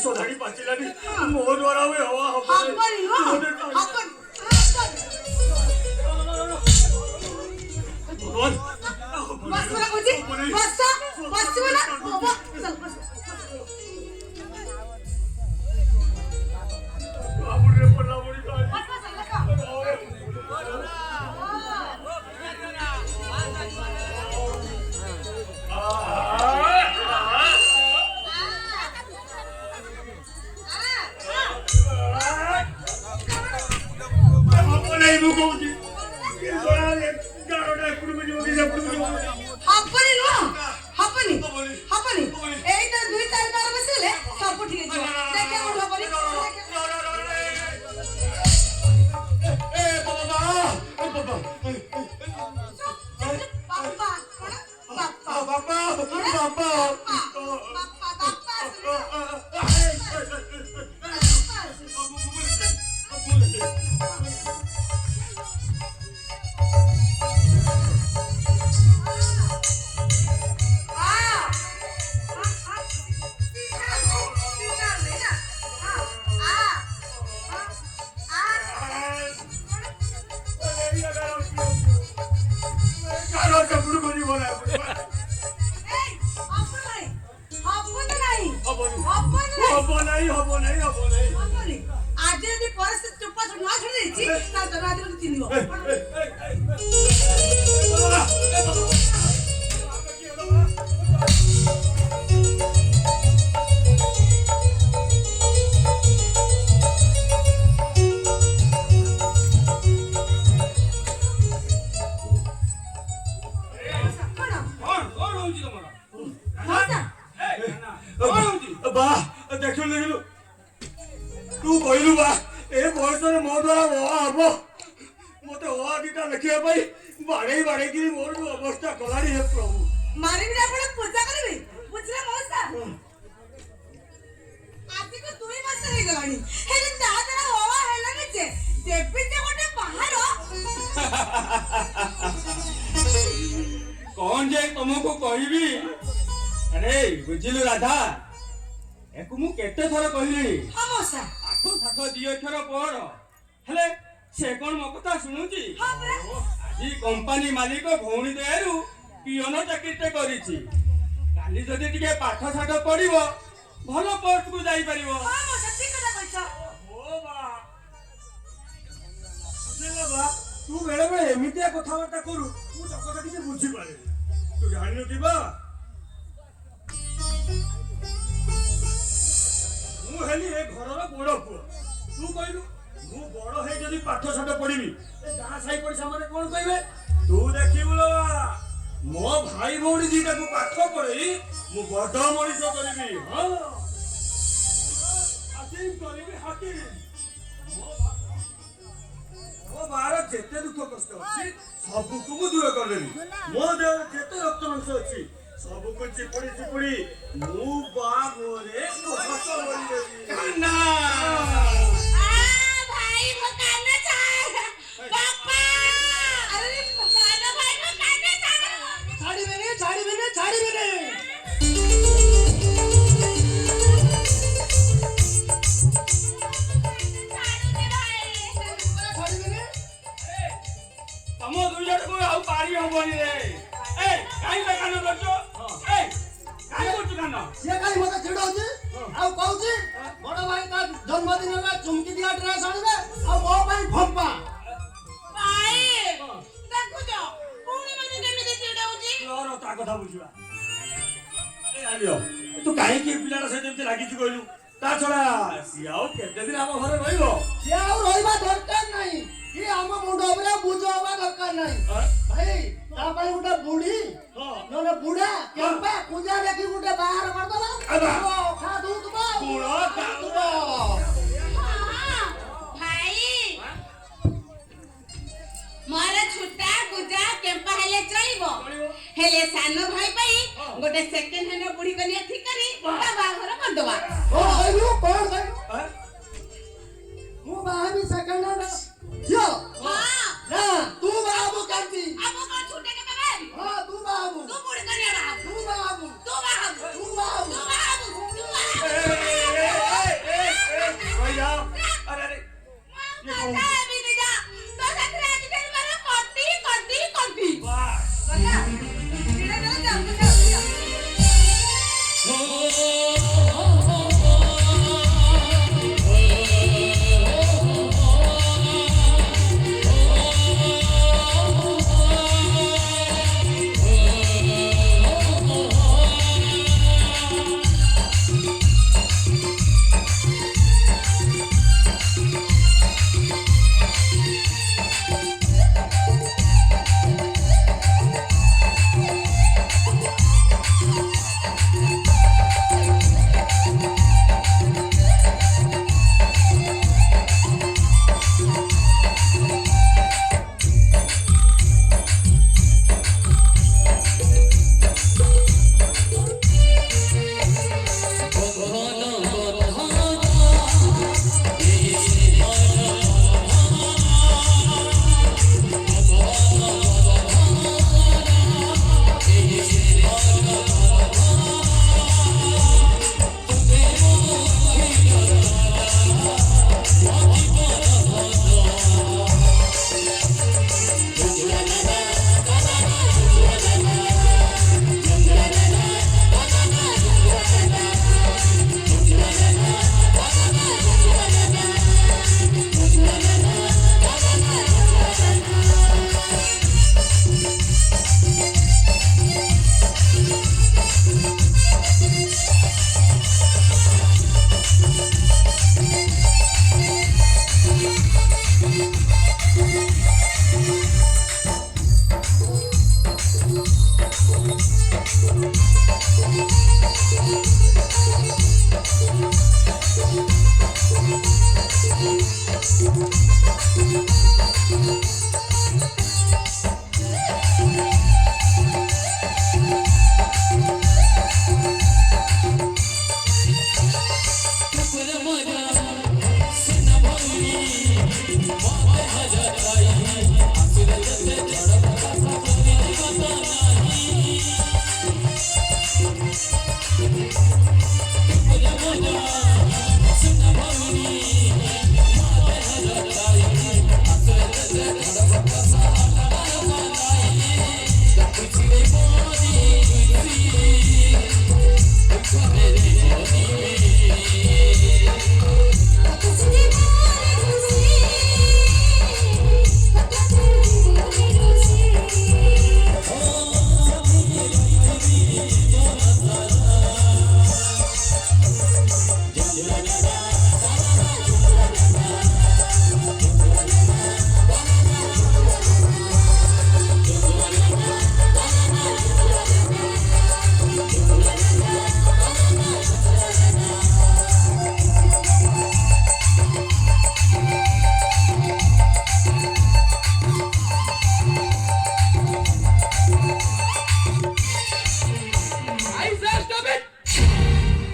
विश्व धाड़ी पाचिलानी मो द्वारा हुए हवा हपनी हो हपन भगवान बस वाला मुझे बस वाला बाबा चल बस बाबू रे पल्ला मोड़ी का बस लगा नहीं मुकोजी ये बड़ा ये गारोडा कुड़ी में जोगी सब कुड़ी में हपनी नो हपनी हपनी एई तो दुई चार बार बसले सब ठीक है देखे मुंडा परी ए बाबा आज यदि परिस्थिति चुप्पा न छोड़ी छि ता तो रात को चिन्हियो तू कहलु बा ए बयस रे मो द्वारा हुआ हबो मते हुआ दिटा लिखिया पाई बाड़े की मोर जो अवस्था कलारी हे प्रभु मारी भी आपण पूजा करबी बुझले मौसा आती को दुई मास रे गलानी हेले ता जरा होवा हेला ने जे देबी जे गोटे पहाड़ कौन जे तुमको कहबी अरे बुझिलु राधा एकु मु केते थरा कहली हां मौसा आठो साठो दी अक्षर पढ़ हेले से कोन मो कथा सुनुची हां बरे आजी कंपनी मालिक भौणी देहरु पियोन चाकरीटे करिछि काली जदि टिके पाठ साठ पढिबो भलो पोस्ट को जाई परिबो हां मौसा ठीक कथा कहछ ओ बा सुनेला बा तू बेले बेले एमितिया कथा वार्ता करू तू जकटा किसे बुझी पारे तू जानि नथिबा मु हेली ए घरर बड़ पुओ तू कहलु मु बड़ हे जदि पाठ साठ पढिबी ए गां साई पड़िसा माने कोन कहबे तू देखिबुलो मो भाई भौणी दीटा को पाठ पढई मु बड़ मनिष करबी हां हाकिम करबी हाकिम मो बार जेते दुख कष्ट अछि सब को मु दूर कर देबी मो देह जेते रक्त मांस अछि सब को चिपड़ी मु बागोरे हस बोली देबी कान्ना भाई वो कान्ना चाहे पापा अरे कान्ना भाई वो कान्ना चाहे छाड़ी मैंने तमो दुई जण को आउ पारी होबनी रे ए काई का कान करछो ए काई करछु कान से काई मते चिड़ाउची आ कहूची बड़ भाई का जन्मदिन रे चुमकी दिया ड्रेस आनिबे आ मो भाई भंपा भाई देखु जो पुणी मने केमिति चिड़ाउची तोर ता कथा बुझिबा ए आलियो तू काई के पिलारा से जेमते लागि छु कहलु ता छोड़ा सियाओ केते दिन हम घरे रहइबो से आ रहिबा दरकार नाही कि हम मुंड उपरे बुझवा दरकार नाही भाई ता भाई उठा बूढ़ी हां न बूढ़ा केम्पा पूजा देखि उठे बाहर कर दला खा दूध बा बूढ़ा का भाई मारा छुट्टा पूजा केम्पा हेले चलिबो हेले सानो भाई पई गोटे सेकंड हैंड बुढ़ी कनिया ठीक करी ता बाहर कर दवा ओ आयु कोन भाई मु बाहर सेकंड हैंड यो हां ना तू बाबू कांती अब को छुट्टे के बाबा हां तू बाबू तू बुढ़ी कनिया बाबू तू बाबू तू बाबू तू बाबू तू बाबू तू बाबू Asura